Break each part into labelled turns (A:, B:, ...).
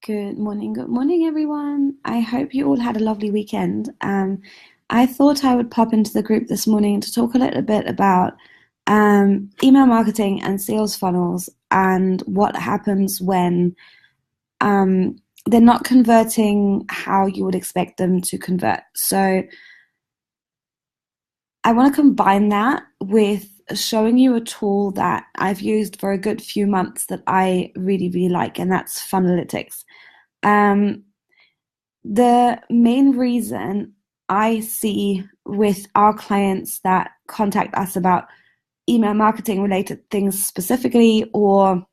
A: Good morning, everyone. I hope you all had a lovely weekend. I thought I would pop into the group this morning to talk a little bit about email marketing and sales funnels and what happens when they're not converting how you would expect them to convert. So I want to combine that with showing you a tool that I've used for a good few months that I really, really like, and that's Funnelytics. Um, The main reason I see with our clients that contact us about email marketing related things specifically, or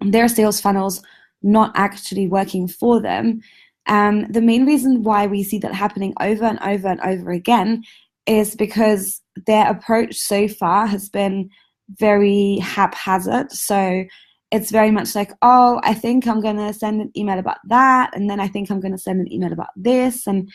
A: their sales funnels not actually working for them, the main reason why we see that happening over and over and over again is because their approach so far has been very haphazard. So it's very much like, oh, I think I'm going to send an email about that, and then I think I'm going to send an email about this. And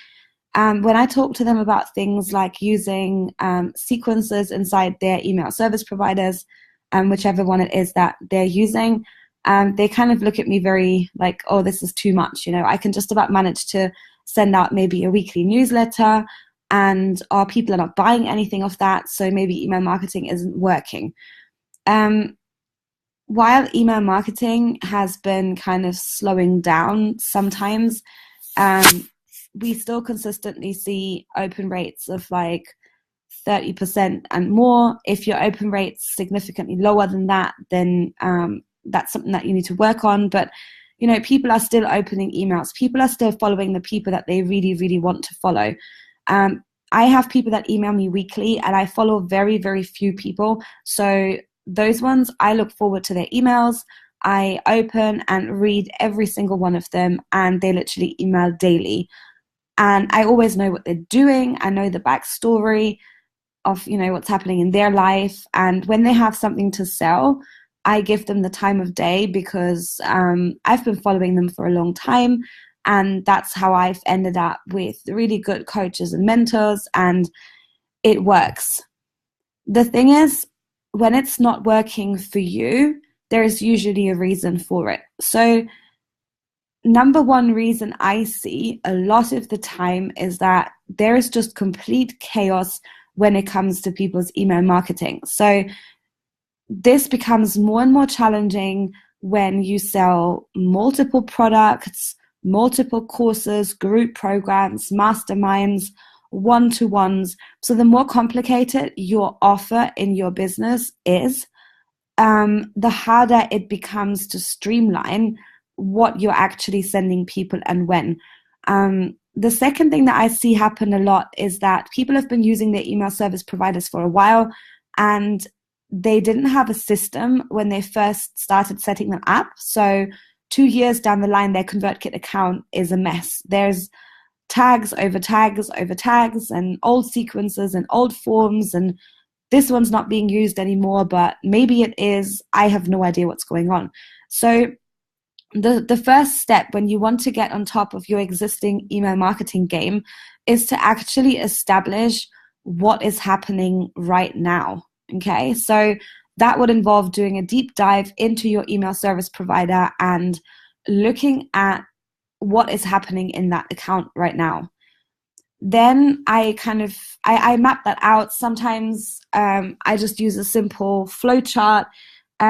A: when I talk to them about things like using sequences inside their email service providers, whichever one it is that they're using, they kind of look at me very like, oh, this is too much. I can just about manage to send out maybe a weekly newsletter, and our people are not buying anything of that, so maybe email marketing isn't working. While email marketing has been kind of slowing down sometimes, we still consistently see open rates of like 30% and more. If your open rate's significantly lower than that, then that's something that you need to work on. But people are still opening emails. People are still following the people that they really, really want to follow. I have people that email me weekly, and I follow very, very few people. So those ones, I look forward to their emails. I open and read every single one of them, and they literally email daily. And I always know what they're doing. I know the backstory of what's happening in their life. And when they have something to sell, I give them the time of day because I've been following them for a long time. And that's how I've ended up with really good coaches and mentors, and it works. The thing is, when it's not working for you, there is usually a reason for it. So number one reason I see a lot of the time is that there is just complete chaos when it comes to people's email marketing. So this becomes more and more challenging when you sell multiple products, multiple courses, group programs, masterminds, one-to-ones. So the more complicated your offer in your business is, the harder it becomes to streamline what you're actually sending people and when. The second thing that I see happen a lot is that people have been using their email service providers for a while, and they didn't have a system when they first started setting them up. So 2 years down the line, their ConvertKit account is a mess. There's tags over tags over tags, and old sequences and old forms, and this one's not being used anymore, but maybe it is. I have no idea what's going on. So the first step when you want to get on top of your existing email marketing game is to actually establish what is happening right now. Okay, so that would involve doing a deep dive into your email service provider and looking at what is happening in that account right now. Then I map that out. Sometimes I just use a simple flow chart.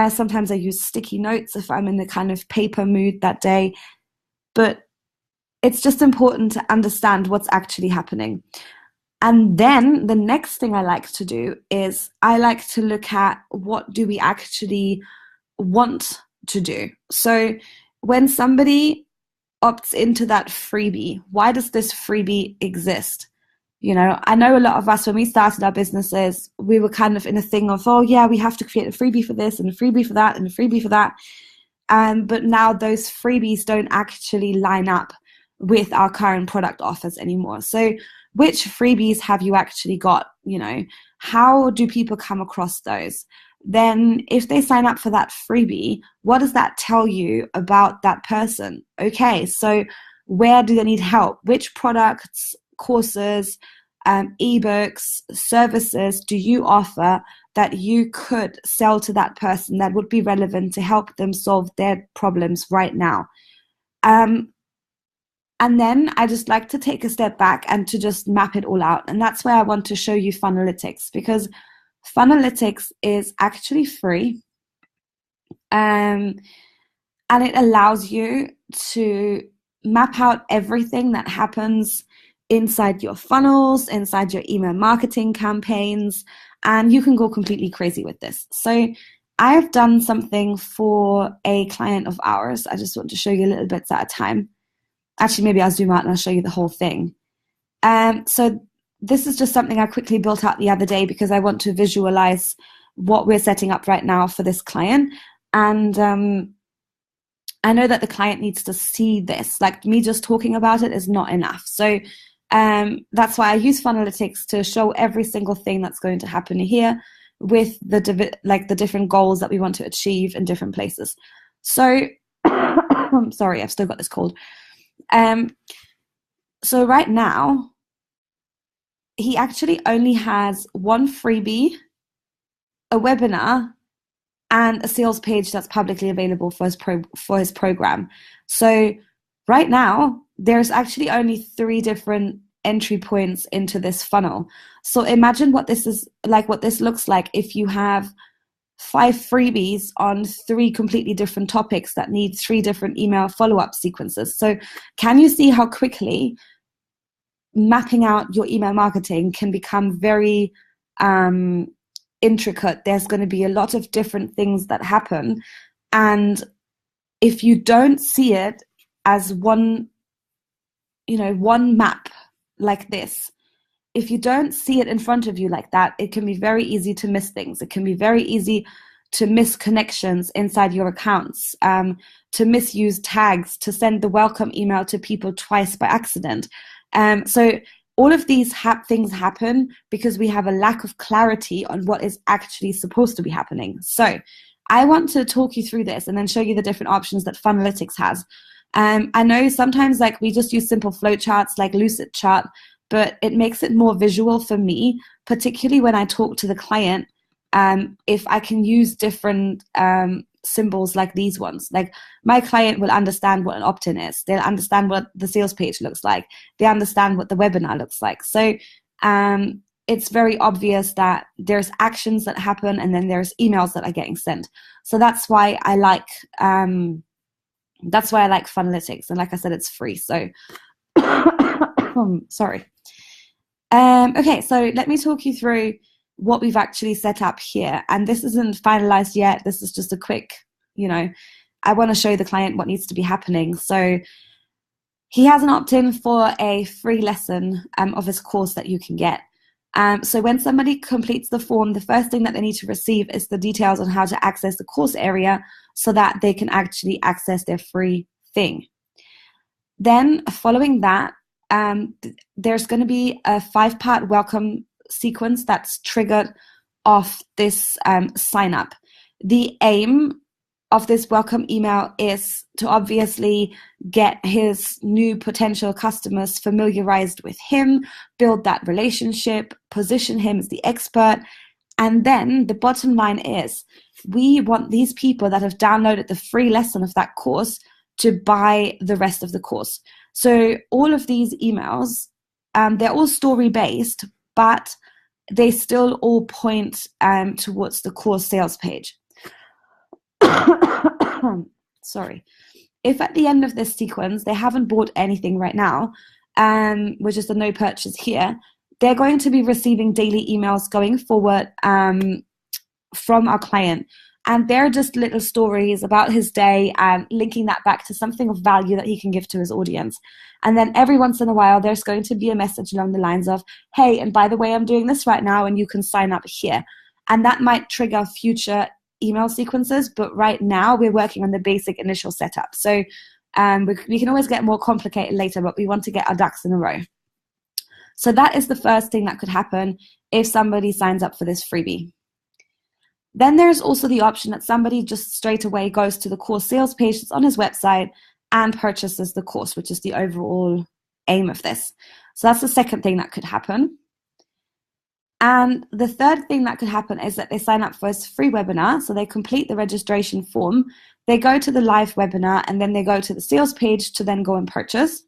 A: Sometimes I use sticky notes if I'm in the kind of paper mood that day. But it's just important to understand what's actually happening. And then the next thing I like to do is I like to look at what do we actually want to do. So when somebody opts into that freebie, why does this freebie exist? I know a lot of us, when we started our businesses, we were kind of in a thing of, oh yeah, we have to create a freebie for this and a freebie for that and a freebie for that. But now those freebies don't actually line up with our current product offers anymore. So which freebies have you actually got? How do people come across those? Then if they sign up for that freebie, what does that tell you about that person? Okay, so where do they need help? Which products, courses, ebooks, services do you offer that you could sell to that person that would be relevant to help them solve their problems right now? And then I just like to take a step back and to just map it all out. And that's where I want to show you Funnelytics, because Funnelytics is actually free. And it allows you to map out everything that happens inside your funnels, inside your email marketing campaigns, and you can go completely crazy with this. So I've done something for a client of ours. I just want to show you a little bits at a time. Actually, maybe I'll zoom out and I'll show you the whole thing. So this is just something I quickly built out the other day because I want to visualize what we're setting up right now for this client. And I know that the client needs to see this. Like, me just talking about it is not enough. So that's why I use Funnelytics to show every single thing that's going to happen here with the different goals that we want to achieve in different places. So, I'm sorry, I've still got this cold. So right now, he actually only has one freebie, a webinar, and a sales page that's publicly available for his program. So right now, there's actually only 3 different entry points into this funnel. So imagine what this is like, what this looks like if you have 5 freebies on 3 completely different topics that need 3 different email follow-up sequences. So can you see how quickly mapping out your email marketing can become very intricate? There's going to be a lot of different things that happen, and if you don't see it as one map like this, if you don't see it in front of you like that, it can be very easy to miss things. It can be very easy to miss connections inside your accounts, to misuse tags, to send the welcome email to people twice by accident. So all of these things happen because we have a lack of clarity on what is actually supposed to be happening. So I want to talk you through this and then show you the different options that Funnelytics has. I know sometimes we just use simple flowcharts like Lucidchart, but it makes it more visual for me, particularly when I talk to the client. If I can use different symbols like these ones, like my client will understand what an opt-in is. They'll understand what the sales page looks like. They understand what the webinar looks like. So it's very obvious that there's actions that happen and then there's emails that are getting sent. So that's why I like Funnelytics. And like I said, it's free. So sorry. Okay, so let me talk you through what we've actually set up here. And this isn't finalized yet. This is just a quick, I want to show the client what needs to be happening. So he has an opt-in for a free lesson of his course that you can get. So when somebody completes the form, the first thing that they need to receive is the details on how to access the course area so that they can actually access their free thing. Then following that, there's going to be a 5-part welcome sequence that's triggered off this sign up. The aim of this welcome email is to obviously get his new potential customers familiarized with him, build that relationship, position him as the expert. And then the bottom line is we want these people that have downloaded the free lesson of that course to buy the rest of the course. So all of these emails, they're all story-based, but they still all point towards the course sales page. Sorry. If at the end of this sequence they haven't bought anything right now, which is the no purchase here, they're going to be receiving daily emails going forward from our client. And they're just little stories about his day and linking that back to something of value that he can give to his audience. And then every once in a while, there's going to be a message along the lines of, hey, and by the way, I'm doing this right now and you can sign up here. And that might trigger future email sequences, but right now we're working on the basic initial setup. So we can always get more complicated later, but we want to get our ducks in a row. So that is the first thing that could happen if somebody signs up for this freebie. Then there's also the option that somebody just straight away goes to the course sales page that's on his website and purchases the course, which is the overall aim of this. So that's the second thing that could happen. And the third thing that could happen is that they sign up for his free webinar. So they complete the registration form. they go to the live webinar and then they go to the sales page to then go and purchase.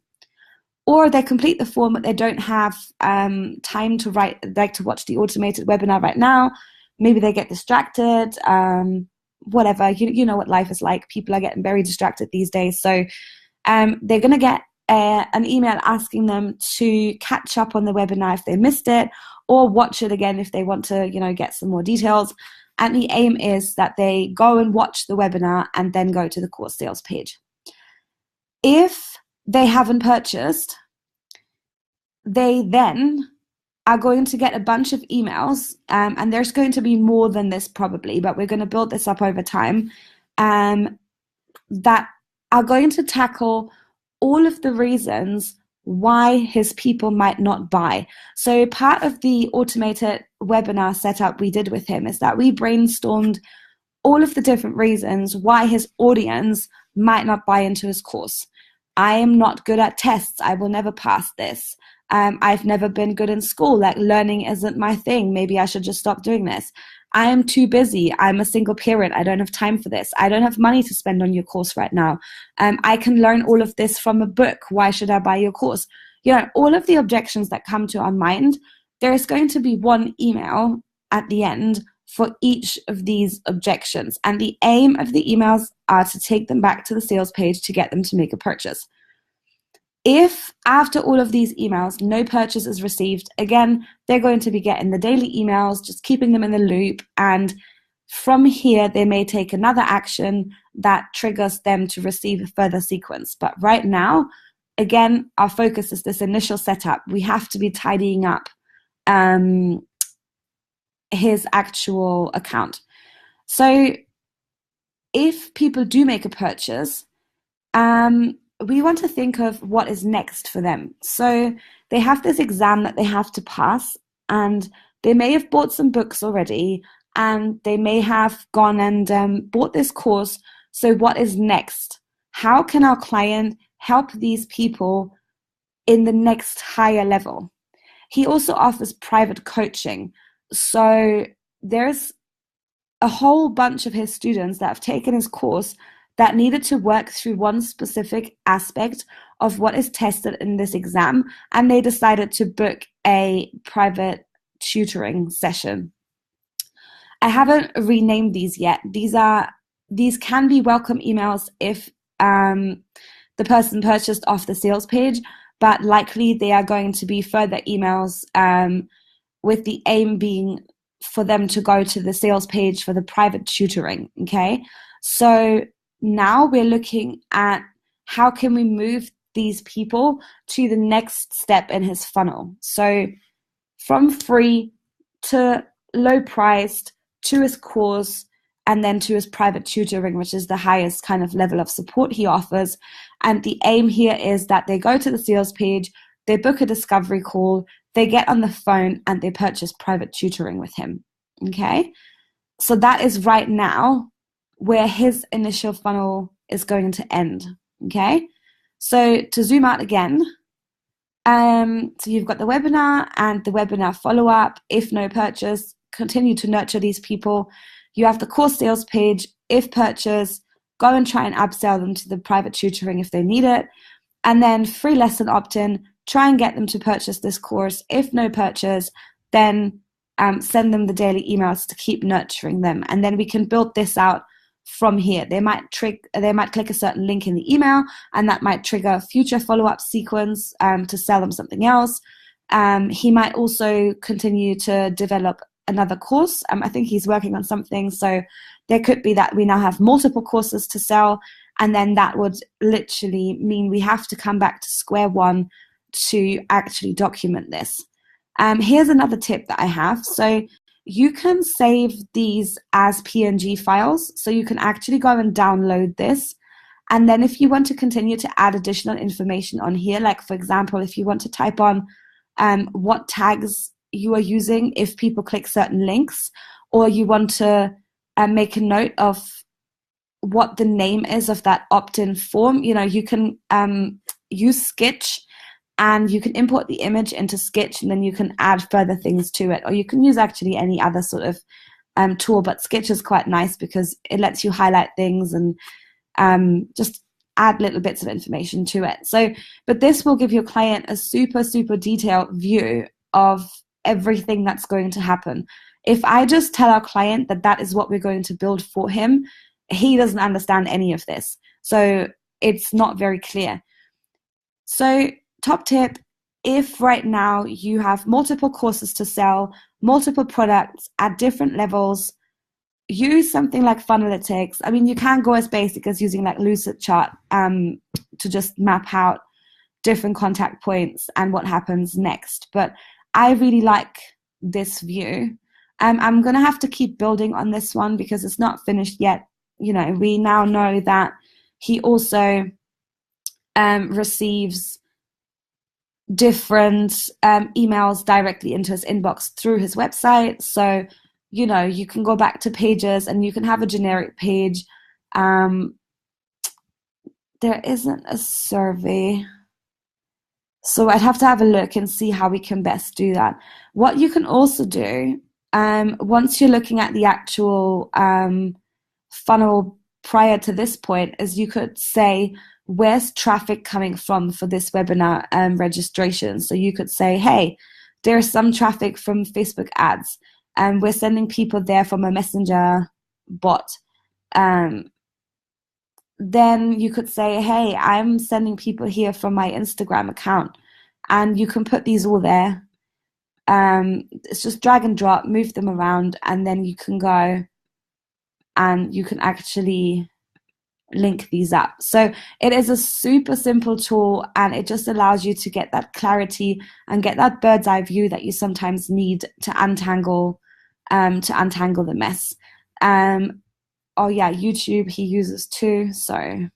A: Or they complete the form, but they don't have time to watch the automated webinar right now. Maybe they get distracted, whatever. You know what life is like. People are getting very distracted these days. So they're going to get an email asking them to catch up on the webinar if they missed it, or watch it again if they want to, get some more details. And the aim is that they go and watch the webinar and then go to the course sales page. If they haven't purchased, they then are going to get a bunch of emails, and there's going to be more than this probably, but we're going to build this up over time, that are going to tackle all of the reasons why his people might not buy. So part of the automated webinar setup we did with him is that we brainstormed all of the different reasons why his audience might not buy into his course. I am not good at tests. I will never pass this. I've never been good in school. Like, learning isn't my thing. Maybe I should just stop doing this. I am too busy. I'm a single parent. I don't have time for this. I don't have money to spend on your course right now. I can learn all of this from a book. Why should I buy your course? All of the objections that come to our mind, there is going to be one email at the end for each of these objections. And the aim of the emails are to take them back to the sales page to get them to make a purchase. If after all of these emails, no purchase is received, again, they're going to be getting the daily emails, just keeping them in the loop. And from here, they may take another action that triggers them to receive a further sequence. But right now, again, our focus is this initial setup. We have to be tidying up his actual account. So if people do make a purchase, we want to think of what is next for them. So they have this exam that they have to pass, and they may have bought some books already, and they may have gone and bought this course. So what is next? How can our client help these people in the next higher level? He also offers private coaching. So there's a whole bunch of his students that have taken his course that needed to work through one specific aspect of what is tested in this exam, and they decided to book a private tutoring session. I haven't renamed these yet. These can be welcome emails if the person purchased off the sales page, but likely they are going to be further emails with the aim being for them to go to the sales page for the private tutoring, okay? So now we're looking at how can we move these people to the next step in his funnel. So from free to low priced to his course, and then to his private tutoring, which is the highest kind of level of support he offers. And the aim here is that they go to the sales page, they book a discovery call, they get on the phone, and they purchase private tutoring with him, okay? So that is right now where his initial funnel is going to end, okay? So to zoom out again, so you've got the webinar and the webinar follow-up. If no purchase, continue to nurture these people. You have the course sales page. If purchase, go and try and upsell them to the private tutoring if they need it. And then free lesson opt-in, try and get them to purchase this course. If no purchase, then send them the daily emails to keep nurturing them. And then we can build this out from here. They might click a certain link in the email, and that might trigger a future follow-up sequence to sell them something else. He might also continue to develop another course. I think he's working on something. So there could be that we now have multiple courses to sell, and then that would literally mean we have to come back to square one to actually document this. Here's another tip that I have. So you can save these as PNG files. So you can actually go and download this. And then if you want to continue to add additional information on here, like for example, if you want to type on what tags you are using if people click certain links, or you want to make a note of what the name is of that opt-in form, you can use Sketch, and you can import the image into Sketch, and then you can add further things to it, or you can use actually any other sort of tool, but Sketch is quite nice because it lets you highlight things and just add little bits of information to it. So, but this will give your client a super, super detailed view of everything that's going to happen. If I just tell our client that that is what we're going to build for him, he doesn't understand any of this. So it's not very clear. So top tip, if right now you have multiple courses to sell, multiple products at different levels, use something like Funnelytics. I mean, you can go as basic as using like Lucidchart to just map out different contact points and what happens next. But I really like this view. I'm going to have to keep building on this one because it's not finished yet. You know, we now know that he also receives different emails directly into his inbox through his website. So, you know, you can go back to pages and you can have a generic page. There isn't a survey. So I'd have to have a look and see how we can best do that. What you can also do, once you're looking at the actual funnel prior to this point, is you could say, where's traffic coming from for this webinar registration? So you could say, hey, there's some traffic from Facebook ads, and we're sending people there from a messenger bot. Then you could say, hey, I'm sending people here from my Instagram account, and you can put these all there. It's just drag and drop, move them around, and then you can go and you can actually link these up. So it is a super simple tool, and it just allows you to get that clarity and get that bird's eye view that you sometimes need to untangle the mess. Oh yeah, YouTube he uses too, so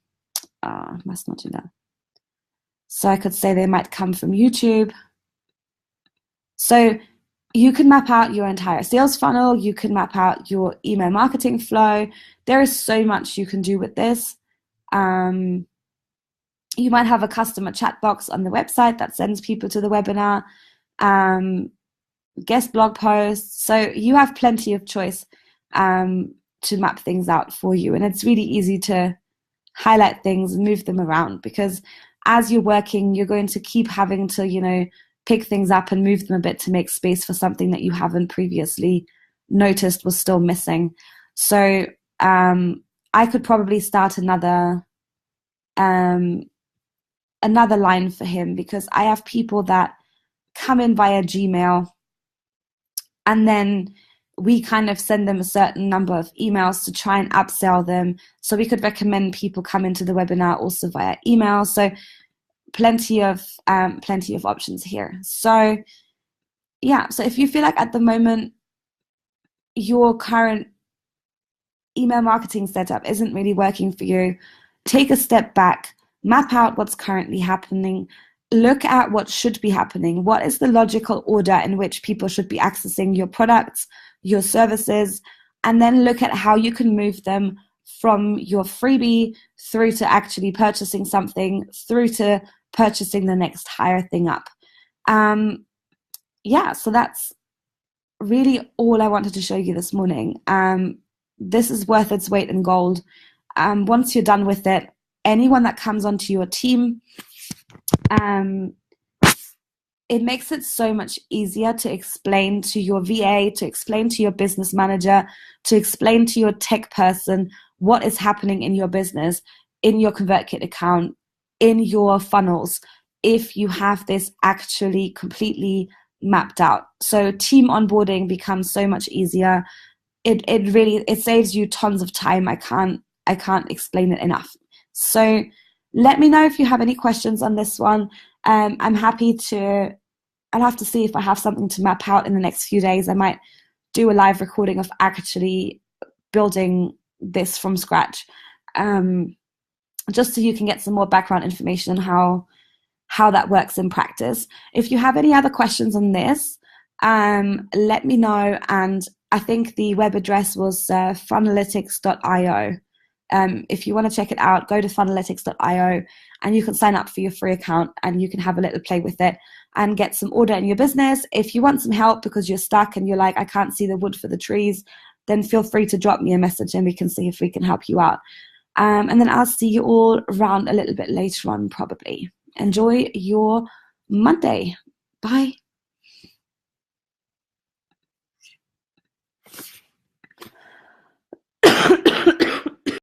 A: must not do that. So I could say they might come from YouTube. So you can map out your entire sales funnel. You can map out your email marketing flow. There is so much you can do with this. You might have a customer chat box on the website that sends people to the webinar, guest blog posts. So you have plenty of choice to map things out for you. And it's really easy to highlight things and move them around, because as you're working, you're going to keep having to, you know, pick things up and move them a bit to make space for something that you haven't previously noticed was still missing. So I could probably start another line for him, because I have people that come in via Gmail, and then we kind of send them a certain number of emails to try and upsell them. So we could recommend people come into the webinar also via email. So plenty of options here. So yeah, so if you feel like at the moment your current email marketing setup isn't really working for you, take a step back, map out what's currently happening, look at what should be happening. What is the logical order in which people should be accessing your products, your services, and then look at how you can move them from your freebie through to actually purchasing something, through to purchasing the next higher thing up. Yeah, so that's really all I wanted to show you this morning. This is worth its weight in gold. Once you're done with it, anyone that comes onto your team, it makes it so much easier to explain to your VA, to explain to your business manager, to explain to your tech person what is happening in your business, in your ConvertKit account, in your funnels, if you have this actually completely mapped out. So team onboarding becomes so much easier. It really saves you tons of time. I can't explain it enough. So let me know if you have any questions on this one. I'm happy to. I'll have to see if I have something to map out in the next few days. I might do a live recording of actually building this from scratch, just so you can get some more background information on how that works in practice. If you have any other questions on this, let me know. And I think the web address was funnelytics.io. If you want to check it out, go to funnelytics.io and you can sign up for your free account and you can have a little play with it and get some order in your business. If you want some help because you're stuck and you're like, I can't see the wood for the trees, then feel free to drop me a message and we can see if we can help you out. And then I'll see you all around a little bit later on, probably. Enjoy your Monday. Bye.